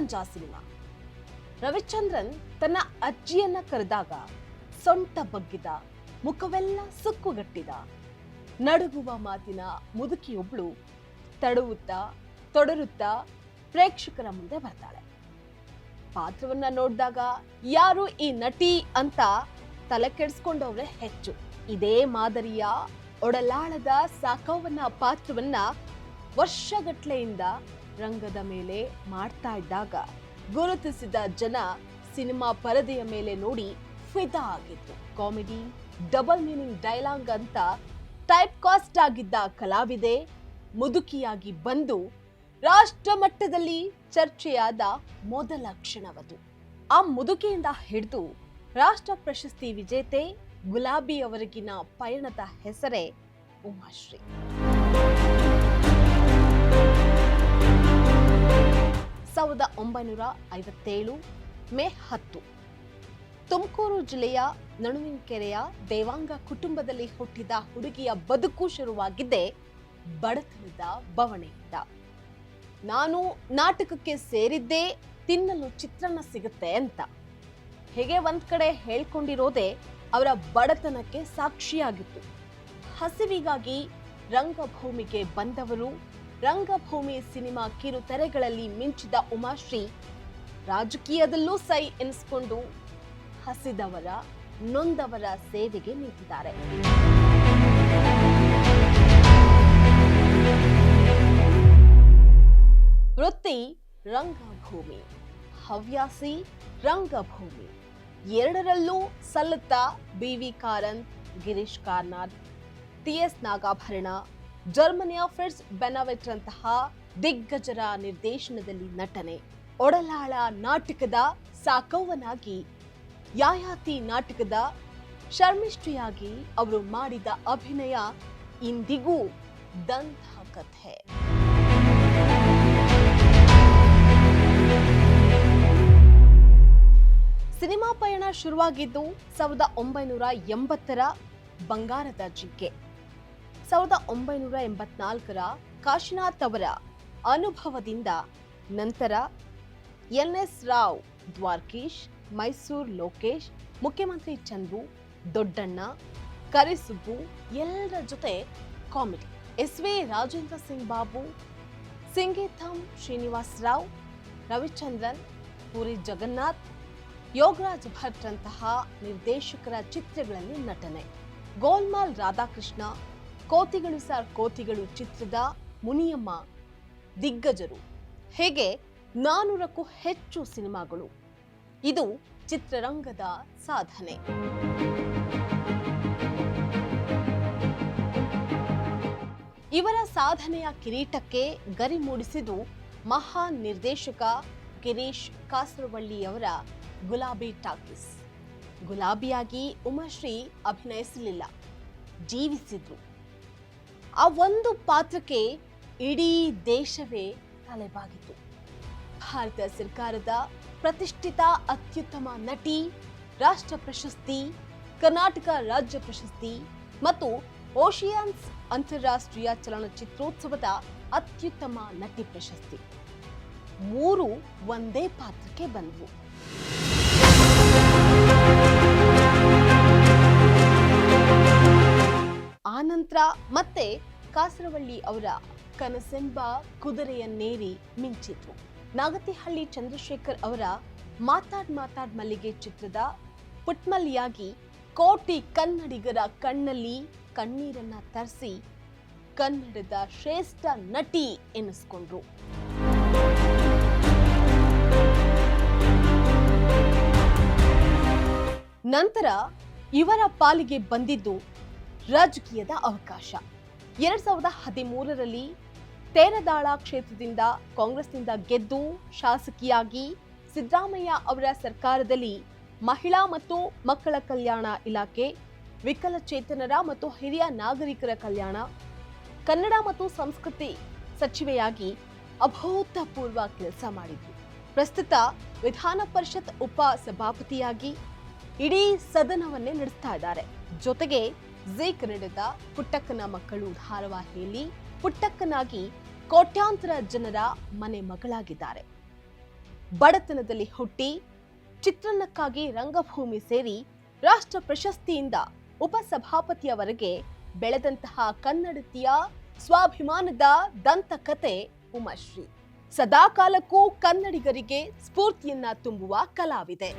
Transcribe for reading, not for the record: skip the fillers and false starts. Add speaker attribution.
Speaker 1: Karanja cinema. Ravichandran ತನ್ನ ಅಜ್ಜಿಯನ್ನ ಕರೆದಾಗ ಸೊಂಟ ಬಗ್ಗಿದ, ಮುಖವೆಲ್ಲ ಸುಕ್ಕುಗಟ್ಟಿದ, ನಡುಗುವ ಮಾತಿನ ಮುದುಕಿಯೊಬ್ಳು ತಡವುತ್ತಾ ತೊಡರುತ್ತಾ ಪ್ರೇಕ್ಷಕರ ಮುಂದೆ ಬರ್ತಾಳೆ. ಪಾತ್ರವನ್ನ ನೋಡಿದಾಗ ಯಾರು ಈ ನಟಿ ಅಂತ ತಲೆ ಕೆಡಿಸ್ಕೊಂಡವ್ರೆ ಹೆಚ್ಚು. ಇದೇ ಮಾದರಿಯ ಒಡಲಾಳದ ಸಾಕವ್ವನ ಪಾತ್ರವನ್ನ ವರ್ಷಗಟ್ಲೆಯಿಂದ ರಂಗದ ಮೇಲೆ ಮಾಡ್ತಾ ಇದ್ದಾಗ ಗುರುತಿಸಿದ ಜನ ಸಿನಿಮಾ ಪರದೆಯ ಮೇಲೆ ನೋಡಿ ಫಿದಾ ಆಗಿತ್ತು. ಕಾಮಿಡಿ, ಡಬಲ್ ಮೀನಿಂಗ್ ಡೈಲಾಗ್ ಅಂತ ಟೈಪ್ ಕಾಸ್ಟ್ ಆಗಿದ್ದ ಕಲಾವಿದೆ ಮುದುಕಿಯಾಗಿ ಬಂದು ರಾಷ್ಟ್ರ ಮಟ್ಟದಲ್ಲಿ ಚರ್ಚೆಯಾದ ಮೊದಲ ಕ್ಷಣವದು. ಆ ಮುದುಕಿಯಿಂದ ಹಿಡಿದು ರಾಷ್ಟ್ರ ಪ್ರಶಸ್ತಿ ವಿಜೇತೆ ಗುಲಾಬಿ ಅವರಿಗಿನ ಪಯಣದ ಹೆಸರೇ ಉಮಾಶ್ರೀ. ಸಾವಿರದ 1957 ಮೇ 10 ತುಮಕೂರು ಜಿಲ್ಲೆಯ ನಡುವಿನಕೆರೆಯ ದೇವಾಂಗ ಕುಟುಂಬದಲ್ಲಿ ಹುಟ್ಟಿದ ಹುಡುಗಿಯ ಬದುಕು ಶುರುವಾಗಿದ್ದೇ ಬಡತನದ ಬವಣೆಯಿಂದ. ನಾನು ನಾಟಕಕ್ಕೆ ಸೇರಿದ್ದೇ ತಿನ್ನಲು ಚಿತ್ರಾನ್ನ ಸಿಗುತ್ತೆ ಅಂತ. ಹೇಗೆ ಒಂದ್ ಕಡೆ ಹೇಳ್ಕೊಂಡಿರೋದೇ ಅವರ ಬಡತನಕ್ಕೆ ಸಾಕ್ಷಿಯಾಗಿತ್ತು. ಹಸಿವಿಗಾಗಿ ರಂಗಭೂಮಿಗೆ ಬಂದವರು. ರಂಗಭೂಮಿ ಸಿನಿಮಾ ಕಿರುತೆರೆಗಳಲ್ಲಿ ಮಿಂಚಿದ ಉಮಾಶ್ರೀ ರಾಜಕೀಯದಲ್ಲೂ ಸೈ ಎನಿಸಿಕೊಂಡು ಹಸಿದವರ, ನೊಂದವರ ಸೇವೆಗೆ ನಿಂತಿದ್ದಾರೆ. ವೃತ್ತಿ ರಂಗಭೂಮಿ, ಹವ್ಯಾಸಿ ರಂಗಭೂಮಿ, ಎರಡರಲ್ಲೂ ಸಲ್ಲುತ್ತಾ ಬಿ.ವಿ. ಕಾರಂತ್, ಗಿರೀಶ್ ಕಾರ್ನಾಡ್, ಟಿ.ಎಸ್. ನಾಗಾಭರಣ, ಜರ್ಮನಿಯ ಫ್ರಿಟ್ಸ್ ಬೆನವೆಟ್ರಂತಹ ದಿಗ್ಗಜರ ನಿರ್ದೇಶನದಲ್ಲಿ ನಟನೆ, ಒಡಲಾಳ ನಾಟಕದ ಸಾಕವ್ವನಾಗಿ, ಯಾಯಾತಿ ನಾಟಕದ ಶರ್ಮಿಷ್ಠಿಯಾಗಿ ಅವರು ಮಾಡಿದ ಅಭಿನಯ ಇಂದಿಗೂ ದಂತಕಥೆ. ಸಿನಿಮಾ ಪಯಣ ಶುರುವಾಗಿದ್ದು 1980ರ ಬಂಗಾರದ ಜಿಂಕೆ. 1984ರ ಕಾಶಿನಾಥ್ ಅವರ ಅನುಭವದಿಂದ ನಂತರ ಎನ್.ಎಸ್. ರಾವ್, ದ್ವಾರಕೀಶ್, ಮೈಸೂರು ಲೋಕೇಶ್, ಮುಖ್ಯಮಂತ್ರಿ ಚಂದ್ರು, ದೊಡ್ಡಣ್ಣ, ಕರಿಸುಬ್ಬು ಎಲ್ಲರ ಜೊತೆ ಕಾಮಿಡಿ. ಎಸ್.ವಿ. ರಾಜೇಂದ್ರ ಸಿಂಗ್ ಬಾಬು, ಸಿಂಗೀತಂ ಶ್ರೀನಿವಾಸ್ ರಾವ್, ರವಿಚಂದ್ರನ್, ಪುರಿ ಜಗನ್ನಾಥ್, ಯೋಗರಾಜ್ ಭಟ್ರಂತಹ ನಿರ್ದೇಶಕರ ಚಿತ್ರಗಳಲ್ಲಿ ನಟನೆ. ಗೋಲ್ಮಾಲ್ ರಾಧಾಕೃಷ್ಣ, ಕೋತಿಗಳು ಸಾರ್ ಕೋತಿಗಳು ಚಿತ್ರದ ಮುನಿಯಮ್ಮ ದಿಗ್ಗಜರು. ಹೇಗೆ 400ಕ್ಕೂ ಹೆಚ್ಚು ಸಿನಿಮಾಗಳು. ಇದು ಚಿತ್ರರಂಗದ ಸಾಧನೆ. ಇವರ ಸಾಧನೆಯ ಕಿರೀಟಕ್ಕೆ ಗರಿ ಮೂಡಿಸಿದ್ದು ಮಹಾನ್ ನಿರ್ದೇಶಕ ಗಿರೀಶ್ ಕಾಸರವಳ್ಳಿಯವರ ಗುಲಾಬಿ ಟಾಕೀಸ್. ಗುಲಾಬಿಯಾಗಿ ಉಮಾಶ್ರೀ ಅಭಿನಯಿಸಲಿಲ್ಲ, ಜೀವಿಸಿದ್ರು. ಆ ಒಂದು ಪಾತ್ರಕ್ಕೆ ಇಡೀ ದೇಶವೇ ತಲೆಬಾಗಿತ್ತು. ಭಾರತ ಸರ್ಕಾರದ ಪ್ರತಿಷ್ಠಿತ ಅತ್ಯುತ್ತಮ ನಟಿ, ರಾಷ್ಟ್ರ ಪ್ರಶಸ್ತಿ, ಕರ್ನಾಟಕ ರಾಜ್ಯ ಪ್ರಶಸ್ತಿ ಮತ್ತು ಓಷಿಯನ್ಸ್ ಅಂತಾರಾಷ್ಟ್ರೀಯ ಚಲನಚಿತ್ರೋತ್ಸವದ ಅತ್ಯುತ್ತಮ ನಟಿ ಪ್ರಶಸ್ತಿ, 3 ಒಂದೇ ಪಾತ್ರಕ್ಕೆ ಬಂದವು. ಆನಂತರ ಮತ್ತೆ ಕಾಸರವಳ್ಳಿ ಅವರ ಕನಸೆಂಬ ಕುದುರೆಯನ್ನೇರಿ ಮಿಂಚಿದ್ರು. ನಾಗತಿಹಳ್ಳಿ ಚಂದ್ರಶೇಖರ್ ಅವರ ಮಾತಾಡ್ ಮಾತಾಡ್ ಮಲ್ಲಿಗೆ ಚಿತ್ರದ ಪುಟ್ಮಲ್ಲಿಯಾಗಿ ಕೋಟಿ ಕನ್ನಡಿಗರ ಕಣ್ಣಲ್ಲಿ ಕಣ್ಣೀರನ್ನ ತರಿಸಿ ಕನ್ನಡದ ಶ್ರೇಷ್ಠ ನಟಿ ಎನಿಸ್ಕೊಂಡ್ರು. ನಂತರ ಇವರ ಪಾಲಿಗೆ ಬಂದಿದ್ದು ರಾಜಕೀಯದ ಅವಕಾಶ. 2013ರಲ್ಲಿ ತೇರದಾಳ ಕ್ಷೇತ್ರದಿಂದ ಕಾಂಗ್ರೆಸ್ನಿಂದ ಗೆದ್ದು ಶಾಸಕಿಯಾಗಿ ಸಿದ್ದರಾಮಯ್ಯ ಅವರ ಸರ್ಕಾರದಲ್ಲಿ ಮಹಿಳಾ ಮತ್ತು ಮಕ್ಕಳ ಕಲ್ಯಾಣ ಇಲಾಖೆ, ವಿಕಲಚೇತನರ ಮತ್ತು ಹಿರಿಯ ನಾಗರಿಕರ ಕಲ್ಯಾಣ, ಕನ್ನಡ ಮತ್ತು ಸಂಸ್ಕೃತಿ ಸಚಿವೆಯಾಗಿ ಅಭೂತಪೂರ್ವ ಕೆಲಸ ಮಾಡಿದ್ರು. ಪ್ರಸ್ತುತ ವಿಧಾನ ಪರಿಷತ್ ಉಪ ಸಭಾಪತಿಯಾಗಿ ಇಡೀ ಸದನವನ್ನೇ ನಡೆಸ್ತಾ ಇದ್ದಾರೆ. ಜೊತೆಗೆ ಜೀ ಕನ್ನಡದ ಪುಟ್ಟಕ್ಕನ ಮಕ್ಕಳು ಧಾರಾವಾಹಿಯಲ್ಲಿ ಪುಟ್ಟಕ್ಕನಾಗಿ ಕೋಟ್ಯಾಂತರ ಜನರ ಮನೆ ಮಗಳಾಗಿದ್ದಾರೆ. ಬಡತನದಲ್ಲಿ ಹುಟ್ಟಿ ಚಿತ್ರನ್ನಕ್ಕಾಗಿ ರಂಗಭೂಮಿ ಸೇರಿ ರಾಷ್ಟ್ರ ಪ್ರಶಸ್ತಿಯಿಂದ ಉಪಸಭಾಪತಿಯವರೆಗೆ ಬೆಳೆದಂತಹ ಕನ್ನಡತಿಯ ಸ್ವಾಭಿಮಾನದ ದಂತಕತೆ ಉಮಾಶ್ರೀ. ಸದಾ ಕಾಲಕ್ಕೂ ಕನ್ನಡಿಗರಿಗೆ ಸ್ಫೂರ್ತಿಯನ್ನ ತುಂಬುವ ಕಲಾವಿದೆ.